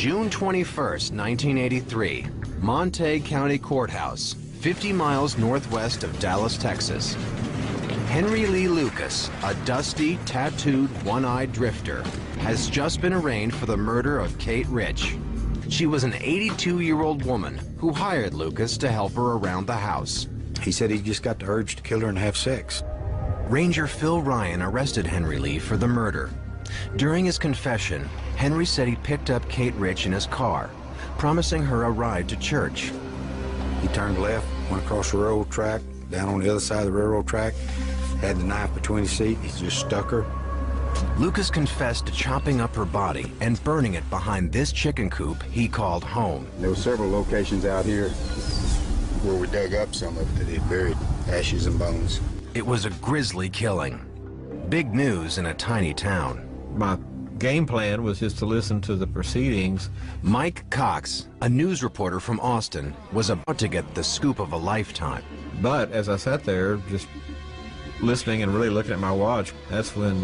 June 21st, 1983, Montague County Courthouse, 50 miles northwest of Dallas, Texas. Henry Lee Lucas, a dusty, tattooed, one-eyed drifter, has just been arraigned for the murder of Kate Rich. She was an 82-year-old woman who hired Lucas to help her around the house. He said he just got the urge to kill her and have sex. Ranger Phil Ryan arrested Henry Lee for the murder. During his confession, Henry said he picked up Kate Rich in his car, promising her a ride to church. He turned left, went across the railroad track, down on the other side of the railroad track, had the knife between his feet, he just stuck her. Lucas confessed to chopping up her body and burning it behind this chicken coop he called home. There were several locations out here where we dug up some of it that had buried ashes and bones. It was a grisly killing. Big news in a tiny town. My game plan was just to listen to the proceedings. Mike Cox, a news reporter from Austin, was about to get the scoop of a lifetime. But as I sat there just listening and really looking at my watch, that's when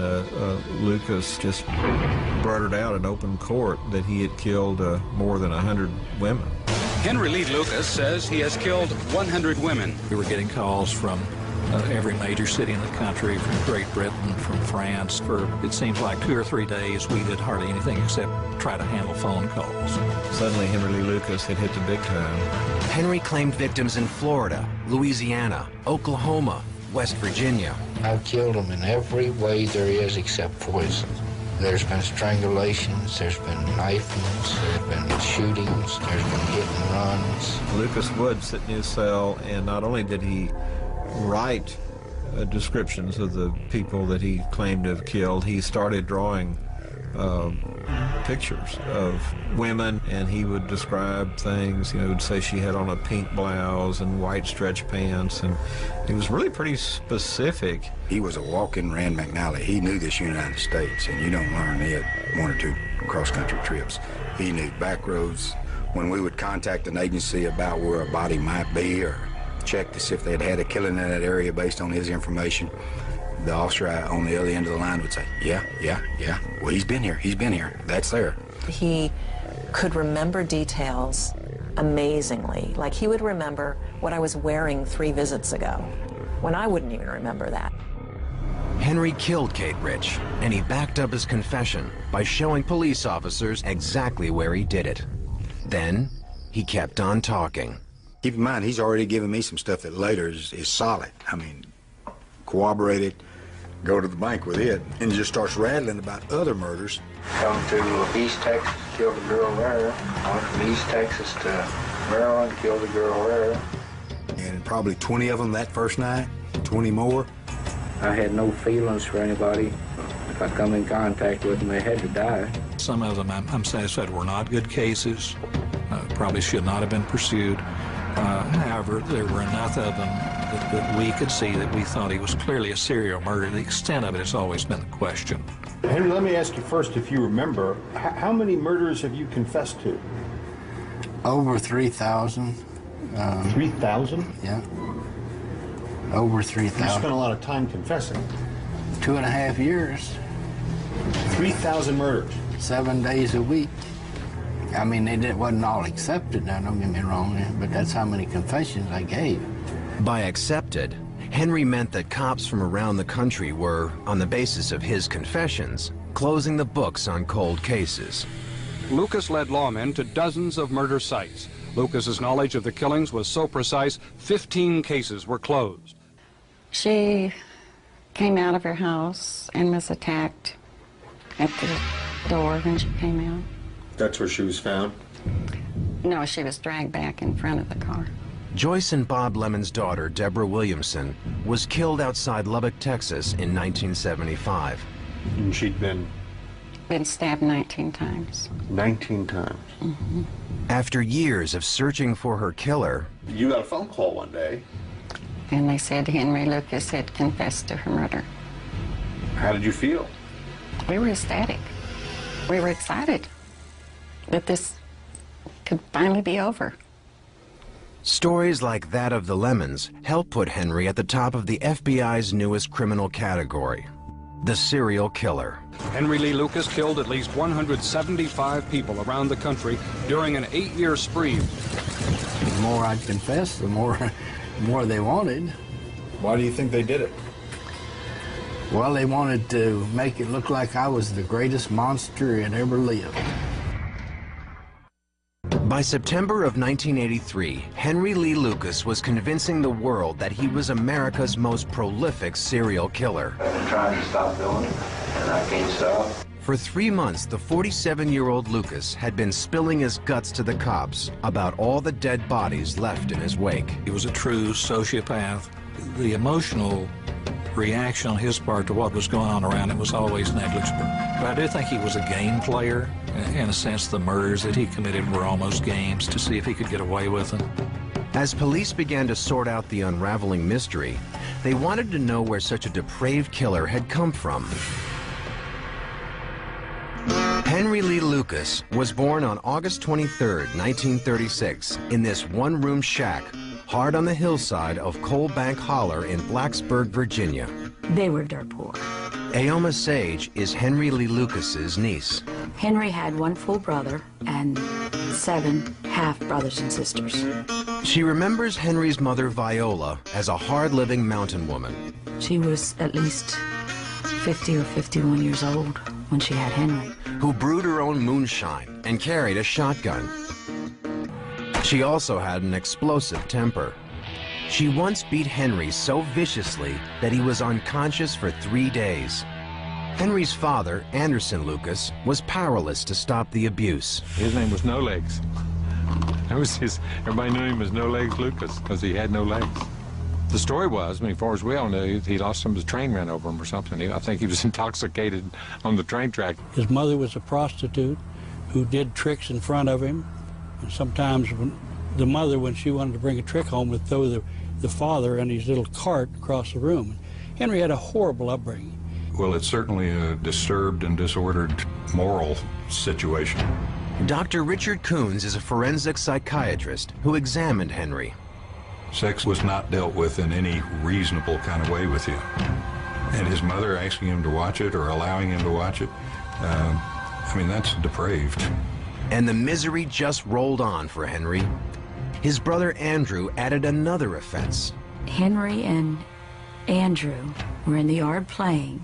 Lucas just blurted out in open court that he had killed more than 100 women. Henry Lee Lucas says he has killed 100 women. We were getting calls from every major city in the country, from Great Britain, from France. For it seems like 2 or 3 days, we did hardly anything except try to handle phone calls. Suddenly, Henry Lee Lucas had hit the big time. Henry claimed victims in Florida, Louisiana, Oklahoma, West Virginia. I've killed them in every way there is except poison. There's been strangulations, there's been knifings, there's been shootings, there's been hit and runs. Lucas would sit in his cell, and not only did he write descriptions of the people that he claimed to have killed, he started drawing pictures of women, and he would describe things. You know, he would say she had on a pink blouse and white stretch pants, and he was really pretty specific. He was a walking Rand McNally. He knew this United States, and you don't learn it 1 or 2 cross-country trips. He knew back roads. When we would contact an agency about where a body might be or check to see if they'd had a killing in that area based on his information, the officer on the other end of the line would say, yeah. Well, he's been here, that's there. He could remember details amazingly. Like, he would remember what I was wearing 3 visits ago, when I wouldn't even remember that. Henry killed Kate Rich, and he backed up his confession by showing police officers exactly where he did it. Then, he kept on talking. Keep in mind, he's already given me some stuff that later is solid. I mean, corroborated, go to the bank with it, and just starts rattling about other murders. Come to East Texas, killed a girl there. Went from East Texas to Maryland, killed a girl there. And probably 20 of them that first night, 20 more. I had no feelings for anybody. If I come in contact with them, they had to die. Some of them, I'm satisfied, were not good cases. Probably should not have been pursued. However, there were enough of them that we could see that we thought he was clearly a serial murderer. The extent of it has always been the question. Henry, let me ask you first, if you remember, how many murders have you confessed to? Over 3,000. 3,000? Yeah. Over You 3,000. spent a lot of time confessing. 2.5 years. 3,000 murders. 7 days a week. I mean, it wasn't all accepted now, don't get me wrong, but that's how many confessions I gave. By accepted, Henry meant that cops from around the country were, on the basis of his confessions, closing the books on cold cases. Lucas led lawmen to dozens of murder sites. Lucas's knowledge of the killings was so precise, 15 cases were closed. She came out of her house and was attacked at the door when she came out. That's where she was found? No, she was dragged back in front of the car. Joyce and Bob Lemon's daughter, Deborah Williamson, was killed outside Lubbock, Texas in 1975. And she'd been Stabbed 19 times. 19 times. Mm-hmm. After years of searching for her killer, you got a phone call one day. And they said Henry Lucas had confessed to her murder. How did you feel? We were ecstatic. We were excited that this could finally be over. stories like that of the Lemons helped put Henry at the top of the FBI's newest criminal category. the serial killer. Henry Lee Lucas killed at least 175 people around the country during an 8-year spree. The more I'd confess, the more they wanted. Why do you think they did it? Well, they wanted to make it look like I was the greatest monster that ever lived. By September of 1983, Henry Lee Lucas was convincing the world that he was America's most prolific serial killer. I've been trying to stop doing it, and I can't stop. For 3 months, the 47-year-old Lucas had been spilling his guts to the cops about all the dead bodies left in his wake. He was a true sociopath. The emotional reaction on his part to what was going on around him was always negligible. But I do think he was a game player. In a sense, the murders that he committed were almost games to see if he could get away with them. As police began to sort out the unraveling mystery, they wanted to know where such a depraved killer had come from. Henry Lee Lucas was born on August 23, 1936, in this one-room shack hard on the hillside of Coal Bank Holler in Blacksburg, Virginia. They were dirt poor. Aoma Sage is Henry Lee Lucas's niece. Henry had one full brother and 7 half-brothers and sisters. She remembers Henry's mother, Viola, as a hard-living mountain woman. She was at least 50 or 51 years old when she had Henry. Who brewed her own moonshine and carried a shotgun. She also had an explosive temper. She once beat Henry so viciously that he was unconscious for 3 days. Henry's father, Anderson Lucas, was powerless to stop the abuse. His name was No Legs. That was everybody knew him as No Legs Lucas because he had no legs. The story was, I mean, as far as we all knew, he lost him, the train ran over him or something. I think he was intoxicated on the train track. His mother was a prostitute who did tricks in front of him. And sometimes the mother, when she wanted to bring a trick home, would throw the father in his little cart across the room. Henry had a horrible upbringing. Well, it's certainly a disturbed and disordered moral situation. Dr. Richard Coons is a forensic psychiatrist who examined Henry. Sex was not dealt with in any reasonable kind of way with him. And his mother asking him to watch it or allowing him to watch it, I mean, that's depraved. And the misery just rolled on for Henry. His brother Andrew added another offense. Henry and Andrew were in the yard playing.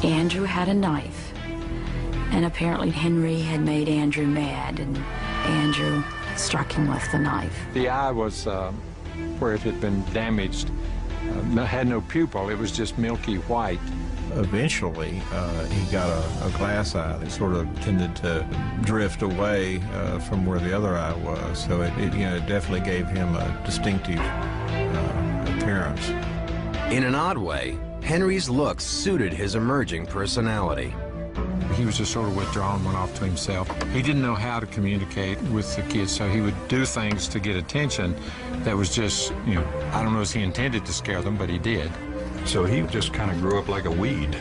Andrew had a knife, and apparently Henry had made Andrew mad, and Andrew struck him with the knife. The eye was where it had been damaged, had no pupil, it was just milky white. Eventually, he got a glass eye that sort of tended to drift away from where the other eye was, so it definitely gave him a distinctive appearance. In an odd way, Henry's looks suited his emerging personality. He was just sort of withdrawn, went off to himself. He didn't know how to communicate with the kids, so he would do things to get attention that was just, I don't know if he intended to scare them, but he did. So he just kind of grew up like a weed.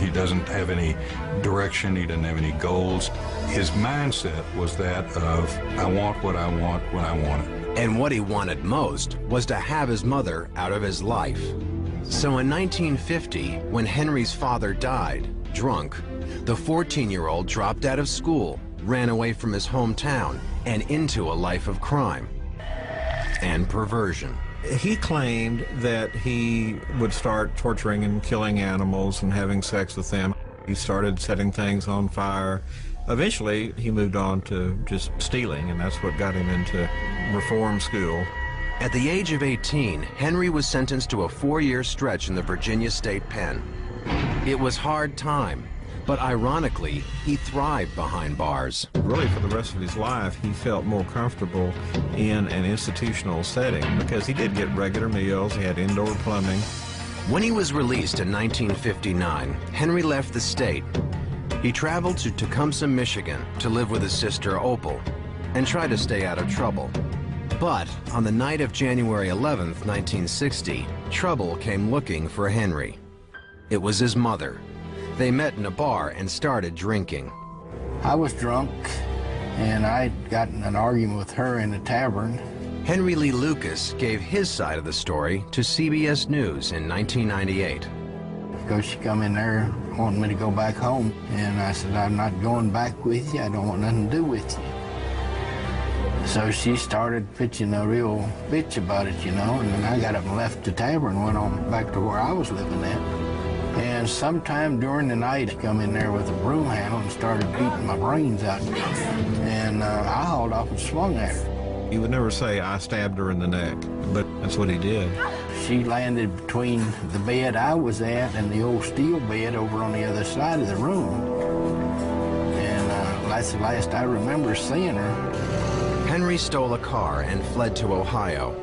He doesn't have any direction, he doesn't have any goals. His mindset was that of, I want what I want when I want it. And what he wanted most was to have his mother out of his life. So in 1950, when Henry's father died, drunk, the 14-year-old dropped out of school, ran away from his hometown, and into a life of crime and perversion. He claimed that he would start torturing and killing animals and having sex with them. He started setting things on fire. Eventually, he moved on to just stealing, and that's what got him into reform school. At the age of 18, Henry was sentenced to a 4-year stretch in the Virginia State Pen. It was hard time, but ironically, he thrived behind bars. Really, for the rest of his life, he felt more comfortable in an institutional setting because he did get regular meals, he had indoor plumbing. When he was released in 1959, Henry left the state. He traveled to Tecumseh, Michigan to live with his sister Opal and try to stay out of trouble. But on the night of January 11th, 1960, trouble came looking for Henry. It was his mother. They met in a bar and started drinking. I was drunk, and I'd gotten an argument with her in a tavern. Henry Lee Lucas gave his side of the story to CBS News in 1998. because she come in there wanting me to go back home. And I said, I'm not going back with you. I don't want nothing to do with you. So she started pitching a real bitch about it, you know, and then I got up and left the tavern and went on back to where I was living at. And sometime during the night, she come in there with a broom handle and started beating my brains out. And I hauled off and swung at her. He would never say, I stabbed her in the neck, but that's what he did. She landed between the bed I was at and the old steel bed over on the other side of the room. And that's the last I remember seeing her. Henry stole a car and fled to Ohio.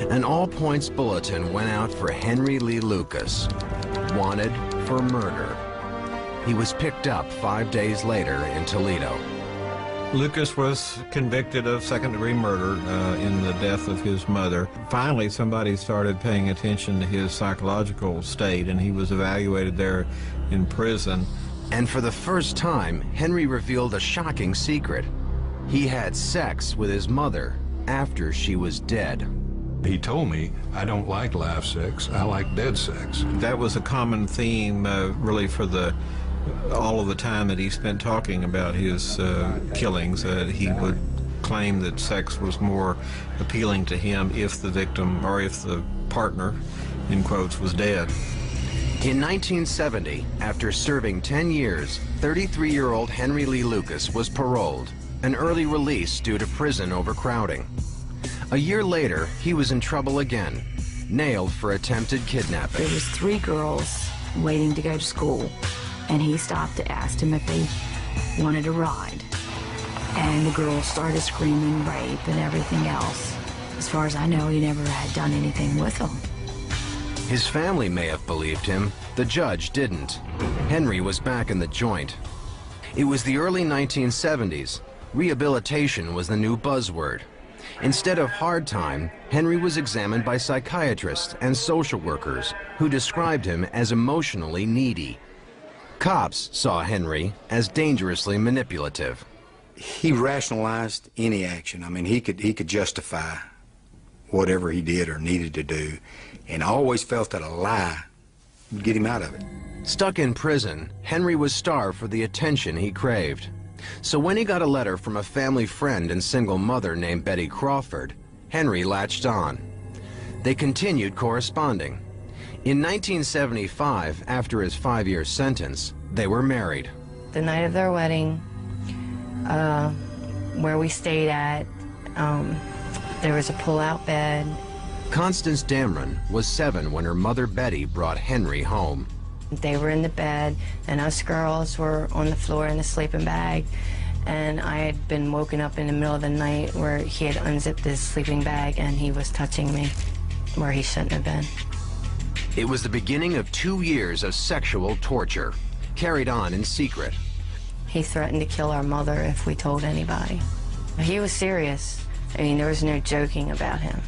An all-points bulletin went out for Henry Lee Lucas, wanted for murder. He was picked up 5 days later in Toledo. Lucas was convicted of second-degree murder in the death of his mother. Finally, somebody started paying attention to his psychological state, and he was evaluated there in prison. And for the first time, Henry revealed a shocking secret. He had sex with his mother after she was dead. He told me, I don't like live sex, I like dead sex. That was a common theme, really, for all of the time that he spent talking about his killings. He would claim that sex was more appealing to him if the victim, or if the partner, in quotes, was dead. In 1970, after serving 10 years, 33-year-old Henry Lee Lucas was paroled, an early release due to prison overcrowding. A year later, he was in trouble again, nailed for attempted kidnapping. There was 3 girls waiting to go to school, and he stopped to ask them if they wanted a ride. And the girls started screaming rape and everything else. As far as I know, he never had done anything with them. His family may have believed him. The judge didn't. Henry was back in the joint. It was the early 1970s. Rehabilitation was the new buzzword. Instead of hard time, Henry was examined by psychiatrists and social workers who described him as emotionally needy. Cops saw Henry as dangerously manipulative. He rationalized any action. I mean, he could justify whatever he did or needed to do, and always felt that a lie would get him out of it. Stuck in prison, Henry was starved for the attention he craved. So when he got a letter from a family friend and single mother named Betty Crawford, Henry latched on. They continued corresponding. In 1975, after his 5-year sentence, they were married. The night of their wedding, where we stayed at, there was a pull-out bed. Constance Damron was 7 when her mother Betty brought Henry home. They were in the bed, and us girls were on the floor in a sleeping bag, and I had been woken up in the middle of the night where he had unzipped his sleeping bag and he was touching me where he shouldn't have been. It was the beginning of 2 years of sexual torture, carried on in secret. He threatened to kill our mother if we told anybody. He was serious. I mean, there was no joking about him.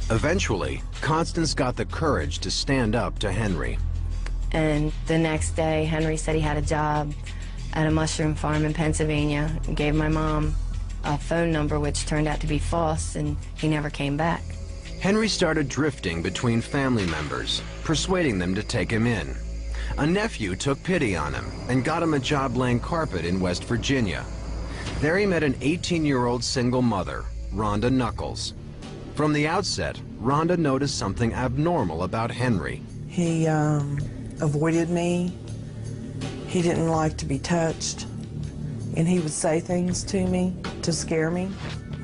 Eventually, Constance got the courage to stand up to Henry. And the next day, Henry said he had a job at a mushroom farm in Pennsylvania and gave my mom a phone number which turned out to be false, and he never came back. Henry started drifting between family members, persuading them to take him in. A nephew took pity on him and got him a job laying carpet in West Virginia. There he met an 18-year-old single mother, Rhonda Knuckles. From the outset, Rhonda noticed something abnormal about Henry. He avoided me. He didn't like to be touched, and he would say things to me to scare me.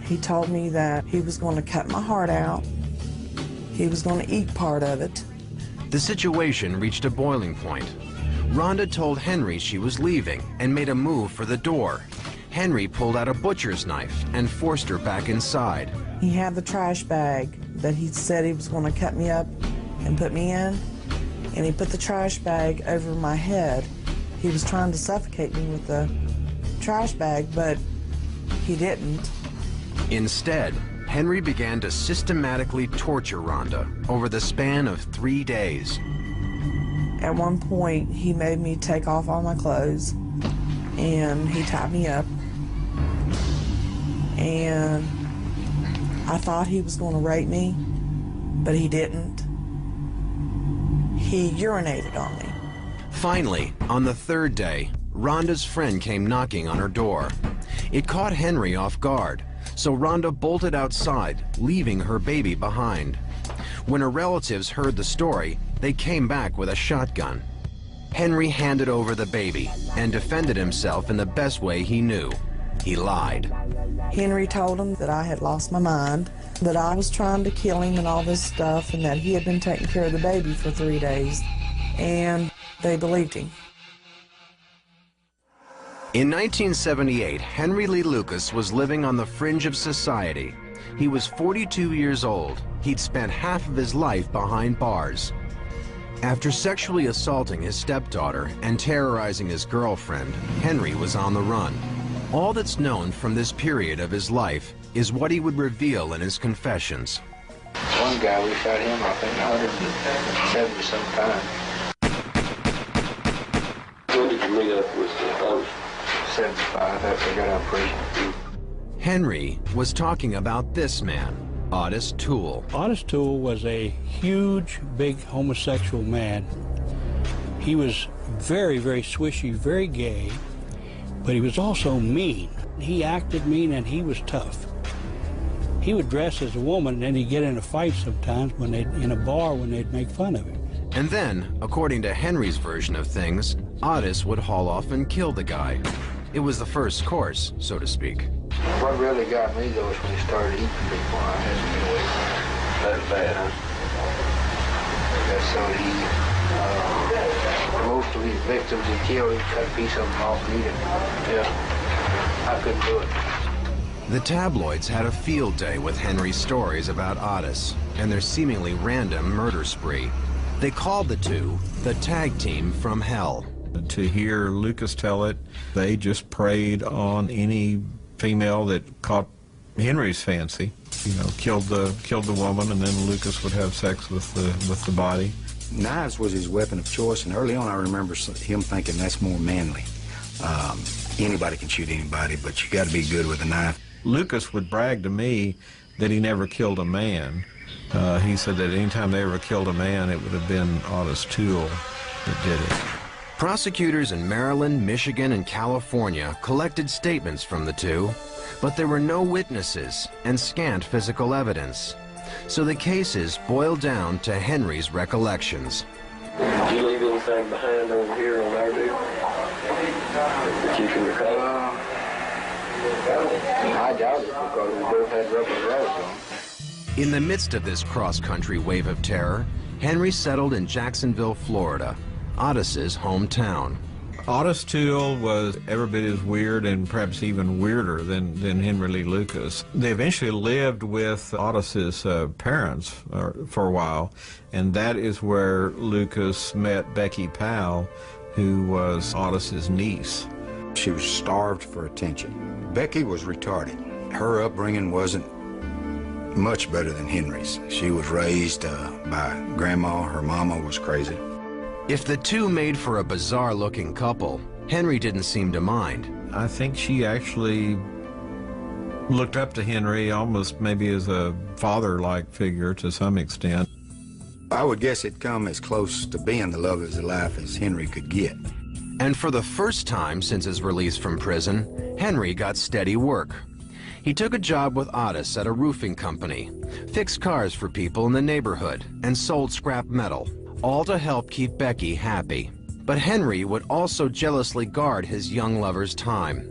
He told me that he was going to cut my heart out. He was going to eat part of it. The situation reached a boiling point. Rhonda told Henry she was leaving and made a move for the door. Henry pulled out a butcher's knife and forced her back inside. He had the trash bag that he said he was going to cut me up and put me in, and he put the trash bag over my head. He was trying to suffocate me with the trash bag, but he didn't. Instead, Henry began to systematically torture Rhonda over the span of 3 days. At one point, he made me take off all my clothes, and he tied me up, and I thought he was going to rape me, but he didn't. he urinated on me. Finally, on the third day, Rhonda's friend came knocking on her door. It caught Henry off guard, so Rhonda bolted outside, leaving her baby behind. When her relatives heard the story, they came back with a shotgun. Henry handed over the baby and defended himself in the best way he knew. He lied. Henry told him that I had lost my mind, that I was trying to kill him and all this stuff, and that he had been taking care of the baby for 3 days. And they believed him. In 1978, Henry Lee Lucas was living on the fringe of society. He was 42 years old. He'd spent half of his life behind bars. After sexually assaulting his stepdaughter and terrorizing his girlfriend, Henry was on the run. All that's known from this period of his life is what he would reveal in his confessions. One guy, we shot him, I think, 170 some times. When did you meet up with Otis? 75 after I got out of prison. Henry was talking about this man, Otis Toole. Otis Toole was a huge, big homosexual man. He was very, very swishy, very gay, but he was also mean. He acted mean and he was tough. He would dress as a woman and then he'd get in a fight sometimes in a bar when they'd make fun of him. And then, according to Henry's version of things, Otis would haul off and kill the guy. It was the first course, so to speak. What really got me, though, is when he started eating people. I had to get away from it. That's bad, huh? So most of these victims he killed, he'd cut a piece of them off and eat it. Yeah, I couldn't do it. The tabloids had a field day with Henry's stories about Otis and their seemingly random murder spree. They called the two the tag team from hell. To hear Lucas tell it, they just preyed on any female that caught Henry's fancy. You know, killed the woman, and then Lucas would have sex with the body. Knives was his weapon of choice, and early on I remember him thinking that's more manly. Anybody can shoot anybody, but you got to be good with a knife. Lucas would brag to me that he never killed a man. He said that anytime they ever killed a man, it would have been Otis Toole that did it. Prosecutors in Maryland, Michigan, and California collected statements from the two, but there were no witnesses and scant physical evidence. So the cases boiled down to Henry's recollections. Did you leave anything behind over here on our deal that you can recall? I doubt it, because we both had rubber gloves on. In the midst of this cross-country wave of terror, Henry settled in Jacksonville, Florida, Otis's hometown. Otis Toole was every bit as weird and perhaps even weirder than Henry Lee Lucas. They eventually lived with Otis's parents for a while, and that is where Lucas met Becky Powell, who was Otis's niece. She was starved for attention. Becky was retarded. Her upbringing wasn't much better than Henry's. She was raised by grandma. Her mama was crazy. If the two made for a bizarre-looking couple, Henry didn't seem to mind. I think she actually looked up to Henry almost maybe as a father-like figure to some extent. I would guess it'd come as close to being the love of his life as Henry could get. And for the first time since his release from prison, Henry got steady work. He took a job with Otis at a roofing company, fixed cars for people in the neighborhood, and sold scrap metal, all to help keep Becky happy. But Henry would also jealously guard his young lover's time.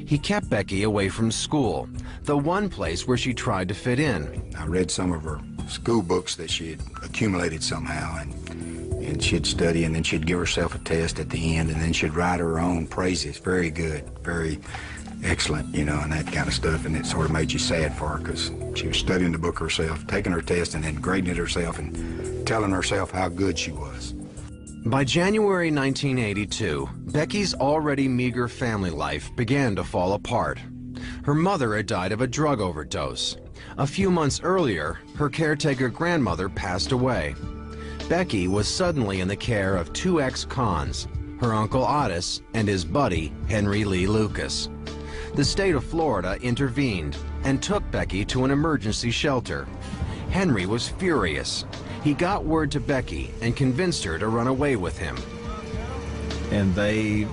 He kept Becky away from school, the one place where she tried to fit in. I read some of her school books that she had accumulated somehow, and she'd study, and then she'd give herself a test at the end, and then she'd write her own praises. Very good, very excellent, you know, and that kind of stuff, and it sort of made you sad for her because she was studying the book herself, taking her test, and then grading it herself and telling herself how good she was. By January 1982, Becky's already meager family life began to fall apart. Her mother had died of a drug overdose. A few months earlier, her caretaker grandmother passed away. Becky was suddenly in the care of two ex-cons, her uncle Otis and his buddy Henry Lee Lucas. The state of Florida intervened and took Becky to an emergency shelter. Henry was furious. He got word to Becky and convinced her to run away with him. And they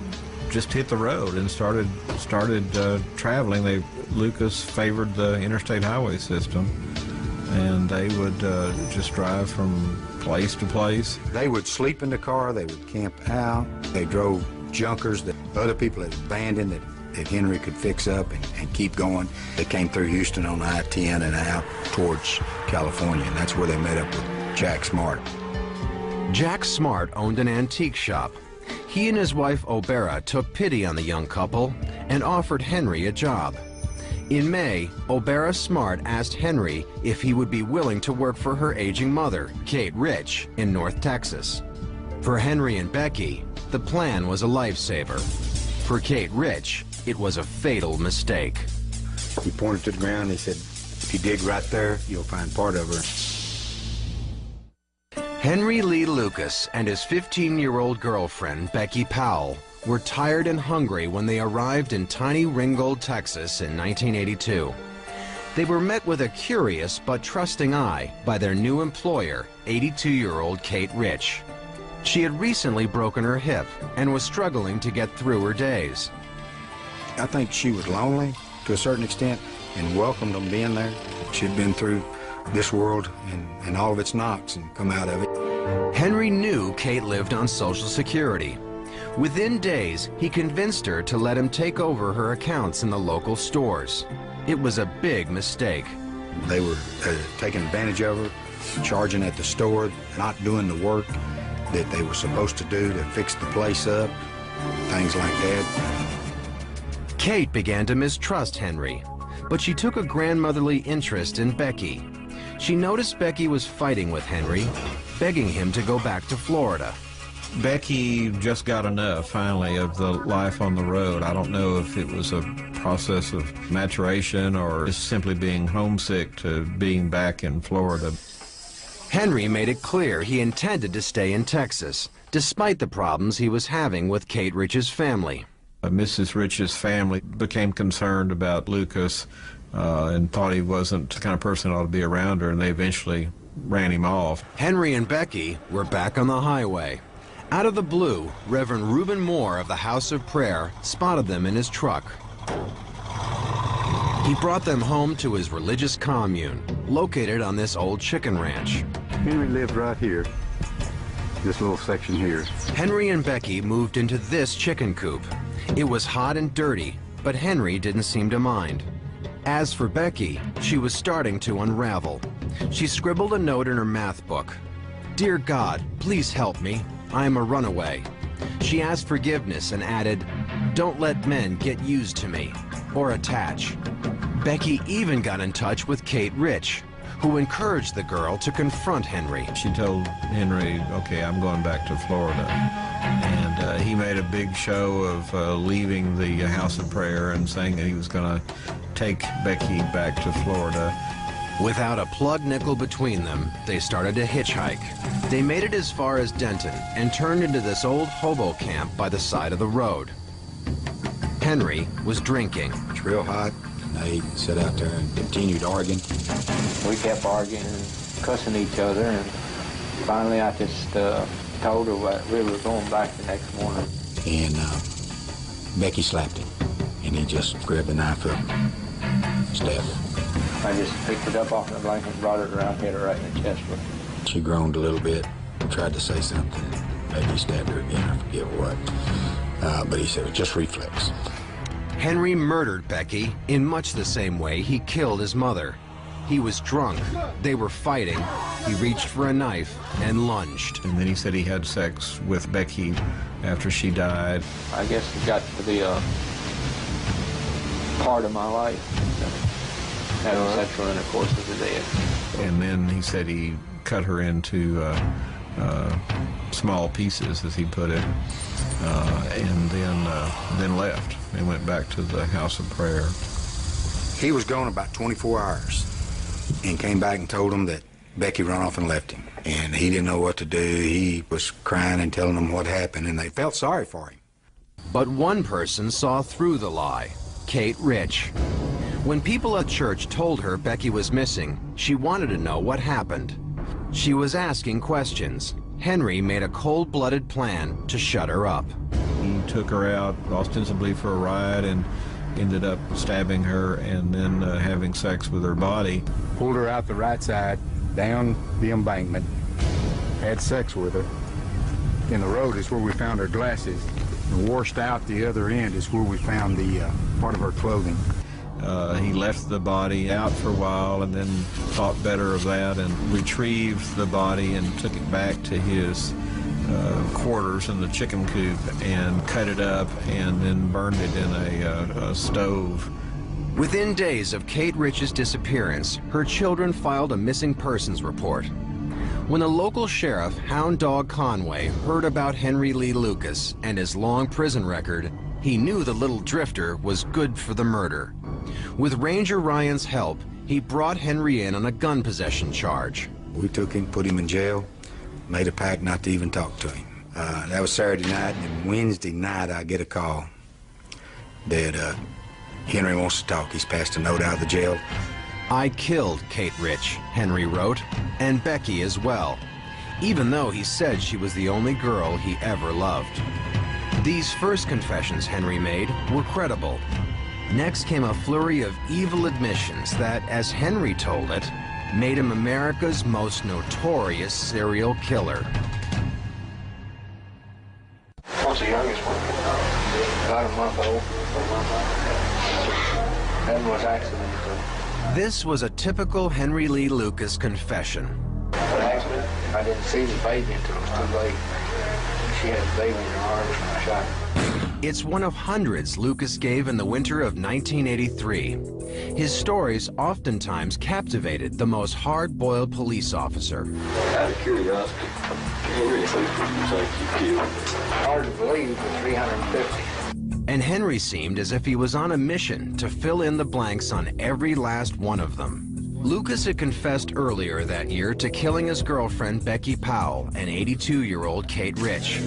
just hit the road and started traveling. Lucas favored the interstate highway system, and they would just drive from place to place. They would sleep in the car, they would camp out, they drove junkers that other people had abandoned that Henry could fix up and keep going. They came through Houston on I-10 and out towards California, and that's where they met up with Jack Smart. Jack Smart owned an antique shop. He and his wife Obera took pity on the young couple and offered Henry a job. In May, Obera Smart asked Henry if he would be willing to work for her aging mother, Kate Rich, in North Texas. For Henry and Becky, the plan was a lifesaver. For Kate Rich, it was a fatal mistake. He pointed to the ground and he said, if you dig right there, you'll find part of her. Henry Lee Lucas and his 15-year-old girlfriend, Becky Powell, were tired and hungry when they arrived in tiny Ringgold, Texas in 1982. They were met with a curious but trusting eye by their new employer, 82-year-old Kate Rich. She had recently broken her hip and was struggling to get through her days. I think she was lonely to a certain extent and welcomed them being there. She'd been through this world and all of its knocks and come out of it. Henry knew Kate lived on Social Security. Within days, he convinced her to let him take over her accounts in the local stores. It was a big mistake. They were taking advantage of her, charging at the store, not doing the work that they were supposed to do to fix the place up, things like that. Kate began to mistrust Henry, but she took a grandmotherly interest in Becky. She noticed Becky was fighting with Henry, begging him to go back to Florida. Becky just got enough, finally, of the life on the road. I don't know if it was a process of maturation or just simply being homesick to being back in Florida. Henry made it clear he intended to stay in Texas, despite the problems he was having with Kate Rich's family. Mrs. Rich's family became concerned about Lucas and thought he wasn't the kind of person that ought to be around her, and they eventually ran him off. Henry and Becky were back on the highway. Out of the blue, Reverend Reuben Moore of the House of Prayer spotted them in his truck. He brought them home to his religious commune, located on this old chicken ranch. Henry lived right here, this little section here. Henry and Becky moved into this chicken coop. It was hot and dirty, but Henry didn't seem to mind. As for Becky, she was starting to unravel. She scribbled a note in her math book. "Dear God, please help me. I am a runaway." She asked forgiveness and added, "Don't let men get used to me or attach." Becky even got in touch with Kate Rich, who encouraged the girl to confront Henry. She told Henry, okay, I'm going back to Florida. And he made a big show of leaving the House of Prayer and saying that he was going to take Becky back to Florida. Without a plug nickel between them, they started to hitchhike. They made it as far as Denton and turned into this old hobo camp by the side of the road. Henry was drinking. It's real hot. They sat out there and continued arguing. We kept arguing and cussing each other, and finally I just told her what we were going back the next morning. And Becky slapped him, and he just grabbed the knife up and stabbed her. I just picked it up off the blanket and brought it around, hit her right in the chest with it. She groaned a little bit, tried to say something. Becky stabbed her again, I forget what. But he said it was just reflex. Henry murdered Becky in much the same way he killed his mother. He was drunk, they were fighting, he reached for a knife and lunged. And then he said he had sex with Becky after she died. I guess it got to be a part of my life, having sexual intercourse with the dead. And then he said he cut her into small pieces, as he put it, and then left and went back to the House of Prayer. He was gone about 24 hours and came back and told them that Becky ran off and left him. And he didn't know what to do. He was crying and telling them what happened, and they felt sorry for him. But one person saw through the lie, Kate Rich. When people at church told her Becky was missing, she wanted to know what happened. She was asking questions. Henry made a cold-blooded plan to shut her up. He took her out ostensibly for a ride and ended up stabbing her and then having sex with her body. Pulled her out the right side, down the embankment, had sex with her. In the road is where we found her glasses. And washed out the other end is where we found the part of her clothing. He left the body out for a while and then thought better of that and retrieved the body and took it back to his quarters in the chicken coop and cut it up and then burned it in a stove. Within days of Kate Rich's disappearance, her children filed a missing persons report. When the local sheriff, Hound Dog Conway, heard about Henry Lee Lucas and his long prison record, he knew the little drifter was good for the murder. With Ranger Ryan's help, he brought Henry in on a gun possession charge. We took him, put him in jail, made a pact not to even talk to him. That was Saturday night, and Wednesday night I get a call that Henry wants to talk. He's passed a note out of the jail. I killed Kate Rich, Henry wrote, and Becky as well, even though he said she was the only girl he ever loved. These first confessions Henry made were credible. Next came a flurry of evil admissions that, as Henry told it, made him America's most notorious serial killer. What's the youngest one? About a month old. That was accident. This was a typical Henry Lee Lucas confession. An accident? I didn't see the baby until it was too late. She had the baby in her arms when I shot her. It's one of hundreds Lucas gave in the winter of 1983. His stories oftentimes captivated the most hard-boiled police officer. Out of curiosity, Henry Lucas was like you killed. Hard to believe, but 350. And Henry seemed as if he was on a mission to fill in the blanks on every last one of them. Lucas had confessed earlier that year to killing his girlfriend Becky Powell and 82-year-old Kate Rich.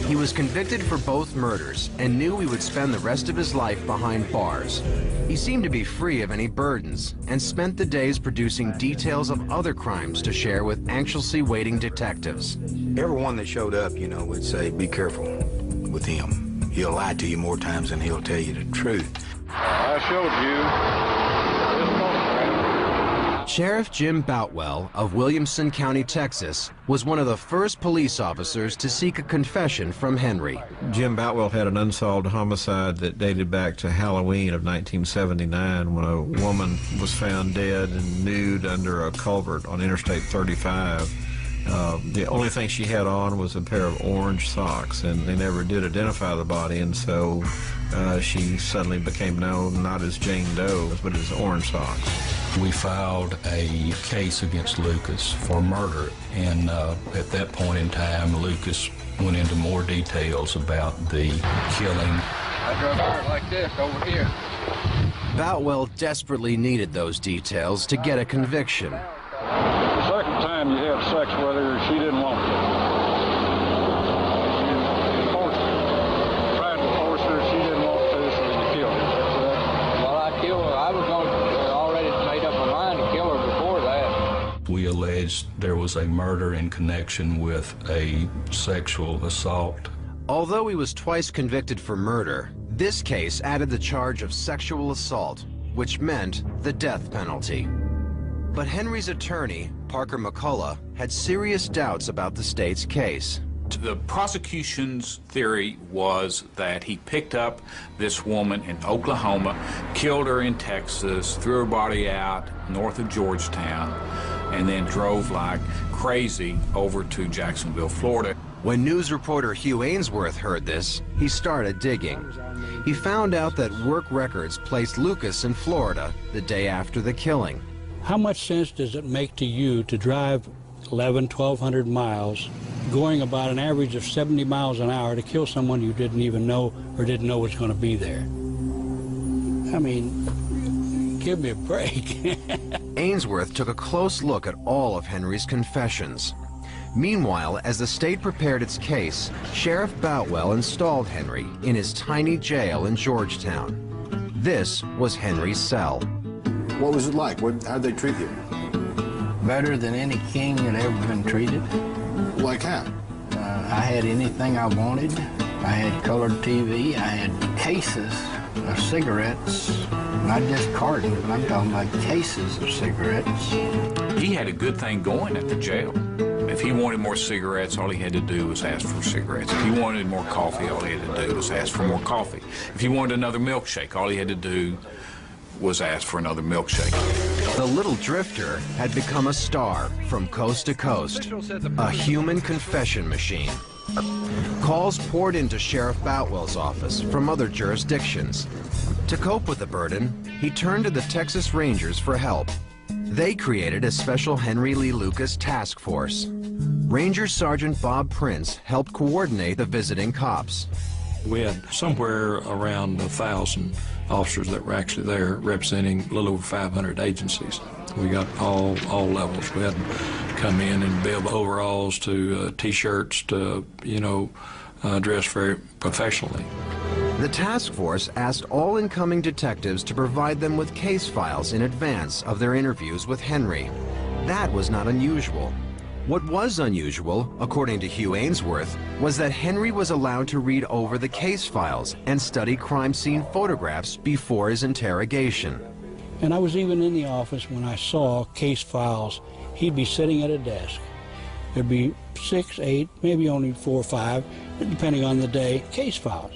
He was convicted for both murders and knew he would spend the rest of his life behind bars. He seemed to be free of any burdens and spent the days producing details of other crimes to share with anxiously waiting detectives. Everyone that showed up, you know, would say, be careful with him. He'll lie to you more times than he'll tell you the truth. I showed you this photograph. Sheriff Jim Boutwell of Williamson County, Texas, was one of the first police officers to seek a confession from Henry. Jim Boutwell had an unsolved homicide that dated back to Halloween of 1979 when a woman was found dead and nude under a culvert on Interstate 35. The only thing she had on was a pair of orange socks, and they never did identify the body, and so she suddenly became known not as Jane Doe, but as Orange Socks. We filed a case against Lucas for murder, and at that point in time, Lucas went into more details about the killing. I drove her like this over here. Boutwell desperately needed those details to get a conviction. The second time you had sex with her, she didn't want to. You forced her. Tried to force her, she didn't want to, so you killed her. Well, I killed her. I was already made up my mind to kill her before that. We alleged there was a murder in connection with a sexual assault. Although he was twice convicted for murder, this case added the charge of sexual assault, which meant the death penalty. But Henry's attorney, Parker McCullough, had serious doubts about the state's case. The prosecution's theory was that he picked up this woman in Oklahoma, killed her in Texas, threw her body out north of Georgetown, and then drove like crazy over to Jacksonville, Florida. When news reporter Hugh Ainsworth heard this, he started digging. He found out that work records placed Lucas in Florida the day after the killing. How much sense does it make to you to drive 1,200 miles, going about an average of 70 miles an hour to kill someone you didn't even know or didn't know was going to be there? I mean, give me a break. Ainsworth took a close look at all of Henry's confessions. Meanwhile, as the state prepared its case, Sheriff Boutwell installed Henry in his tiny jail in Georgetown. This was Henry's cell. What was it like? How'd they treat you? better than any king had ever been treated. Like how? I had anything I wanted. I had colored TV. I had cases of cigarettes, not just cartons, but I'm talking about cases of cigarettes. He had a good thing going at the jail. If he wanted more cigarettes, all he had to do was ask for cigarettes. If he wanted more coffee, all he had to do was ask for more coffee. If he wanted another milkshake, all he had to do was ask for another milkshake. The little drifter had become a star from coast to coast, a human confession machine. Calls poured into Sheriff Boutwell's office from other jurisdictions. To cope with the burden, he turned to the Texas Rangers for help. They created a special Henry Lee Lucas task force. Ranger Sergeant Bob Prince helped coordinate the visiting cops. We had somewhere around 1,000 officers that were actually there representing a little over 500 agencies. We got all levels. We had them come in and bib overalls to T-shirts to, dress very professionally. The task force asked all incoming detectives to provide them with case files in advance of their interviews with Henry. That was not unusual. What was unusual, according to Hugh Ainsworth, was that Henry was allowed to read over the case files and study crime scene photographs before his interrogation. And I was even in the office when I saw case files. He'd be sitting at a desk. There'd be 6, 8, maybe only 4 or 5, depending on the day, case files.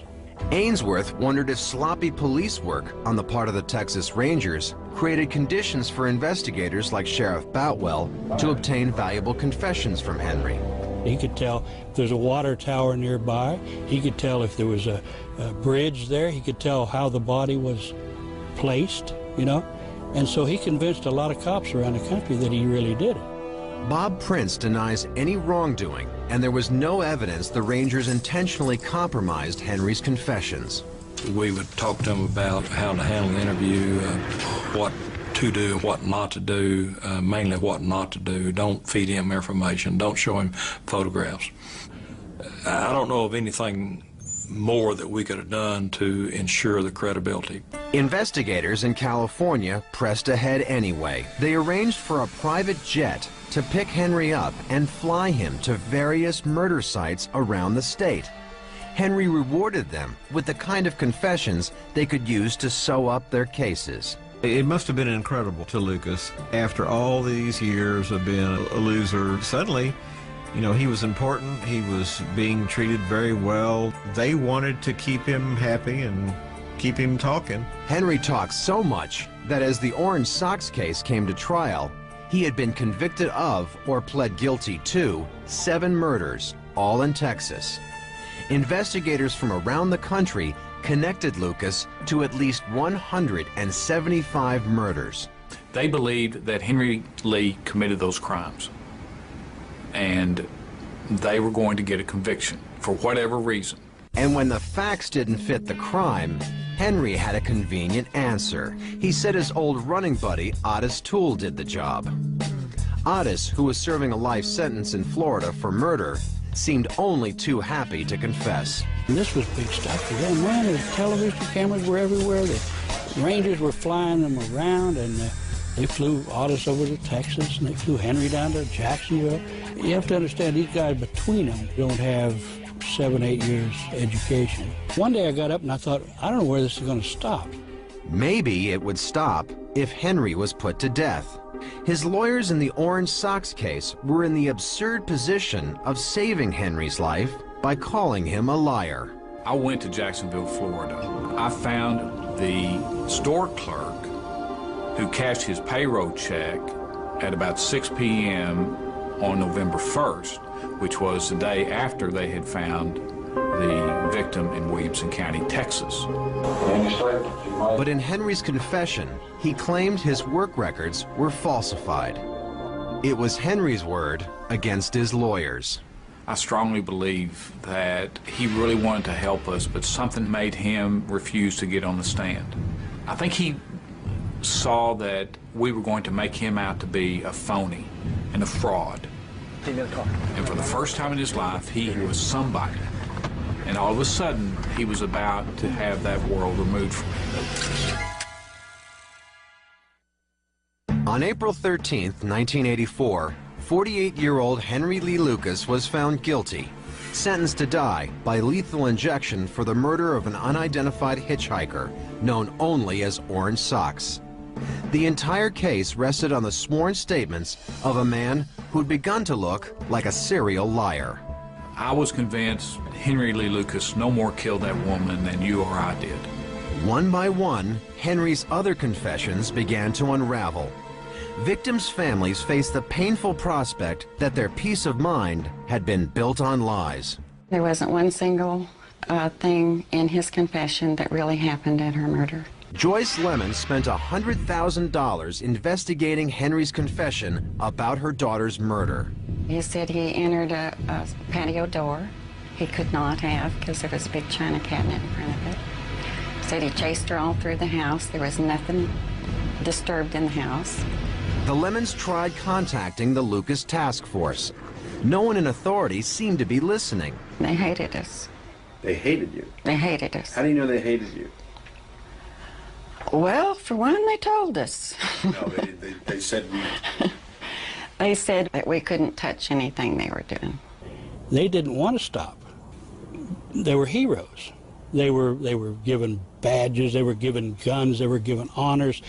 Ainsworth wondered if sloppy police work on the part of the Texas Rangers created conditions for investigators like Sheriff Boutwell to obtain valuable confessions from Henry. He could tell if there's a water tower nearby. He could tell if there was a bridge there. He could tell how the body was placed, And so he convinced a lot of cops around the country that he really did it. Bob Prince denies any wrongdoing, and there was no evidence the Rangers intentionally compromised Henry's confessions. We would talk to him about how to handle the interview, what to do, what not to do, mainly what not to do. Don't feed him information. Don't show him photographs. I don't know of anything more that we could have done to ensure the credibility. Investigators in California pressed ahead anyway. They arranged for a private jet to pick Henry up and fly him to various murder sites around the state. Henry rewarded them with the kind of confessions they could use to sew up their cases. It must have been incredible to Lucas. After all these years of being a loser, suddenly, he was important. He was being treated very well. They wanted to keep him happy and keep him talking. Henry talked so much that as the Orange Sox case came to trial, he had been convicted of or pled guilty to 7 murders, all in Texas. Investigators from around the country connected Lucas to at least 175 murders. They believed that Henry Lee committed those crimes, and they were going to get a conviction for whatever reason. And when the facts didn't fit the crime, Henry had a convenient answer. He said his old running buddy, Otis Toole, did the job. Otis, who was serving a life sentence in Florida for murder, seemed only too happy to confess. And this was big stuff for them, man. The television cameras were everywhere. The Rangers were flying them around, and they flew Otis over to Texas, and they flew Henry down to Jacksonville. You have to understand, these guys between them don't have 7, 8 years education. One day I got up and I thought, I don't know where this is going to stop. Maybe it would stop if Henry was put to death. His lawyers in the Orange Sox case were in the absurd position of saving Henry's life by calling him a liar. I went to Jacksonville, Florida. I found the store clerk who cashed his payroll check at about 6 p.m. on November 1st, which was the day after they had found the victim in Williamson County, Texas. But in Henry's confession, he claimed his work records were falsified. It was Henry's word against his lawyers. I strongly believe that he really wanted to help us, but something made him refuse to get on the stand. I think he saw that we were going to make him out to be a phony and a fraud. And for the first time in his life, he was somebody. And all of a sudden, he was about to have that world removed from him. On April 13, 1984, 48-year-old Henry Lee Lucas was found guilty, sentenced to die by lethal injection for the murder of an unidentified hitchhiker known only as Orange Socks. The entire case rested on the sworn statements of a man who'd begun to look like a serial liar. I was convinced Henry Lee Lucas no more killed that woman than you or I did. One by one, Henry's other confessions began to unravel. Victims' families faced the painful prospect that their peace of mind had been built on lies. There wasn't one single thing in his confession that really happened at her murder. Joyce Lemon spent $100,000 investigating Henry's confession about her daughter's murder. He said he entered a patio door. He could not have because there was a big china cabinet in front of it. Said he chased her all through the house. There was nothing disturbed in the house. The Lemons tried contacting the Lucas Task Force. No one in authority seemed to be listening. They hated us. They hated you? They hated us. How do you know they hated you? Well, for one, they told us. No, they said we... They said that we couldn't touch anything they were doing. They didn't want to stop. They were heroes. They were given badges, they were given guns, they were given honors.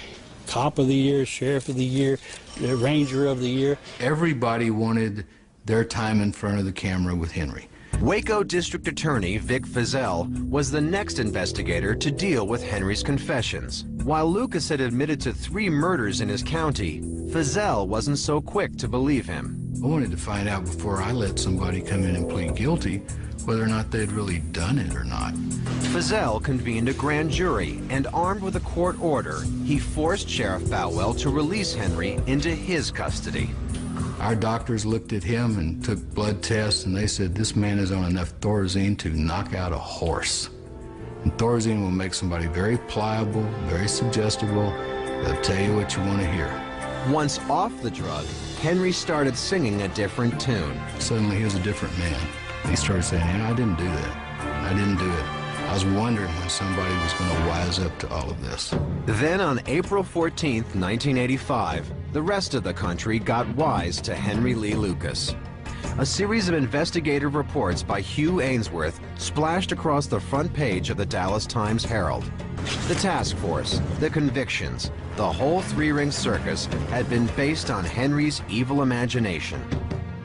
Cop of the Year, Sheriff of the Year, Ranger of the Year. Everybody wanted their time in front of the camera with Henry. Waco District Attorney Vic Feazell was the next investigator to deal with Henry's confessions. While Lucas had admitted to 3 murders in his county, Feazell wasn't so quick to believe him. I wanted to find out before I let somebody come in and plead guilty whether or not they'd really done it or not. Feazell convened a grand jury, and armed with a court order, he forced Sheriff Boutwell to release Henry into his custody. Our doctors looked at him and took blood tests, and they said this man is on enough Thorazine to knock out a horse. And Thorazine will make somebody very pliable, very suggestible. They'll tell you what you want to hear. Once off the drug, Henry started singing a different tune. Suddenly he was a different man. He started saying, I didn't do that. I didn't do it. I was wondering when somebody was going to wise up to all of this. Then on April 14th, 1985, the rest of the country got wise to Henry Lee Lucas. A series of investigative reports by Hugh Ainsworth splashed across the front page of the Dallas Times-Herald. The task force, the convictions, the whole three-ring circus had been based on Henry's evil imagination.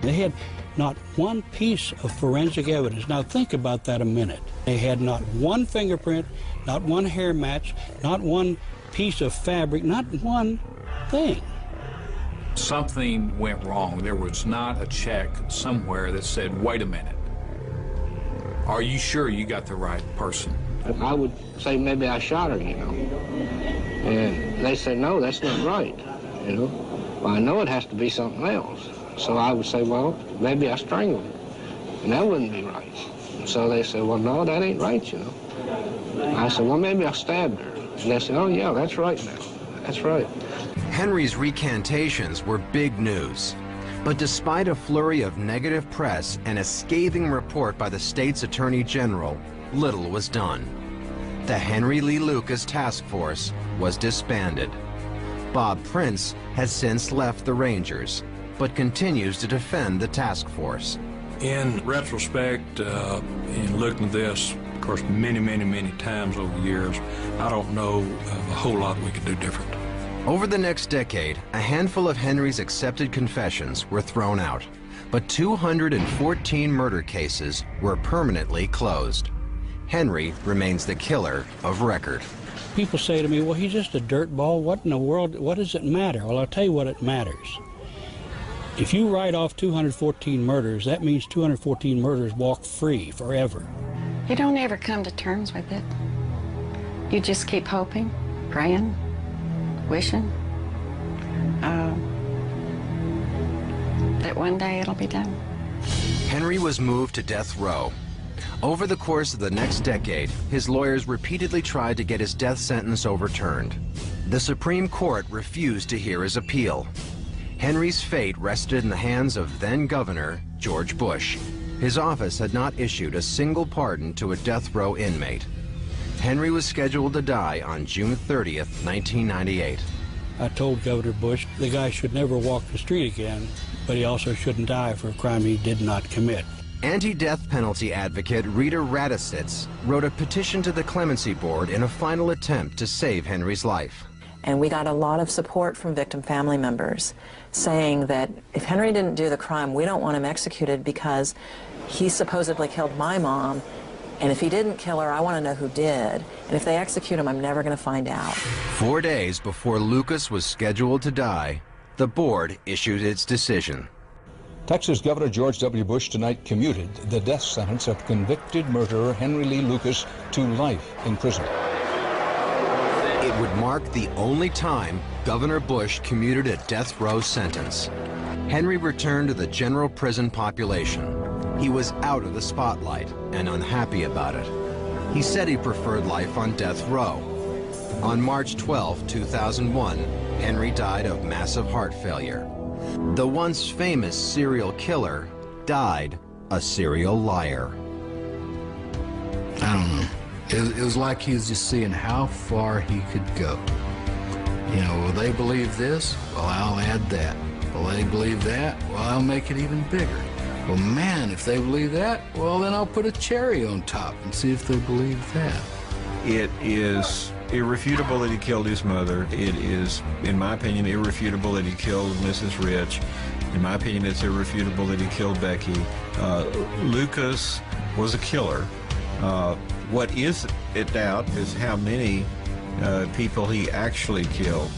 They had not one piece of forensic evidence. Now think about that a minute. They had not one fingerprint, not one hair match, not one piece of fabric, not one thing. Something went wrong. There was not a check somewhere that said, wait a minute, are you sure you got the right person? I would say maybe I shot her, you know. And they said, no, that's not right, you know. Well, I know it has to be something else. So I would say, well, maybe I strangled her. And that wouldn't be right. So they said, well, no, that ain't right, you know. I said, well, maybe I stabbed her. And they said, oh, yeah, that's right now. That's right. Henry's recantations were big news. But despite a flurry of negative press and a scathing report by the state's attorney general, little was done. The Henry Lee Lucas Task Force was disbanded. Bob Prince has since left the Rangers, but continues to defend the task force. In retrospect, in looking at this, of course, many times over the years, I don't know a whole lot we could do different. Over the next decade, a handful of Henry's accepted confessions were thrown out, but 214 murder cases were permanently closed. Henry remains the killer of record. People say to me, well, he's just a dirtball. What in the world, what does it matter? Well, I'll tell you what it matters. If you write off 214 murders, that means 214 murderers walk free forever. You don't ever come to terms with it. You just keep hoping, praying, wishing that one day it'll be done. Henry was moved to death row. Over the course of the next decade, his lawyers repeatedly tried to get his death sentence overturned. The Supreme Court refused to hear his appeal. Henry's fate rested in the hands of then-Governor George Bush. His office had not issued a single pardon to a death row inmate. Henry was scheduled to die on June 30th, 1998. I told Governor Bush the guy should never walk the street again, but he also shouldn't die for a crime he did not commit. Anti-death penalty advocate Rita Radisitz wrote a petition to the Clemency Board in a final attempt to save Henry's life. And we got a lot of support from victim family members saying that if Henry didn't do the crime, we don't want him executed because he supposedly killed my mom, and if he didn't kill her, I want to know who did. And if they execute him, I'm never going to find out. 4 days before Lucas was scheduled to die, the board issued its decision. Texas Governor George W. Bush tonight commuted the death sentence of convicted murderer Henry Lee Lucas to life in prison. It would mark the only time Governor Bush commuted a death row sentence. Henry returned to the general prison population. He was out of the spotlight and unhappy about it. He said he preferred life on death row. On March 12, 2001, Henry died of massive heart failure. The once famous serial killer died a serial liar. I don't know. It was like he was just seeing how far he could go. You know, will they believe this? Well, I'll add that. Will they believe that? Well, I'll make it even bigger. Well, man, if they believe that, well, then I'll put a cherry on top and see if they believe that. It is irrefutable that he killed his mother. It is, in my opinion, irrefutable that he killed Mrs. Rich. In my opinion, it's irrefutable that he killed Becky. Lucas was a killer. What is in doubt is how many people he actually killed.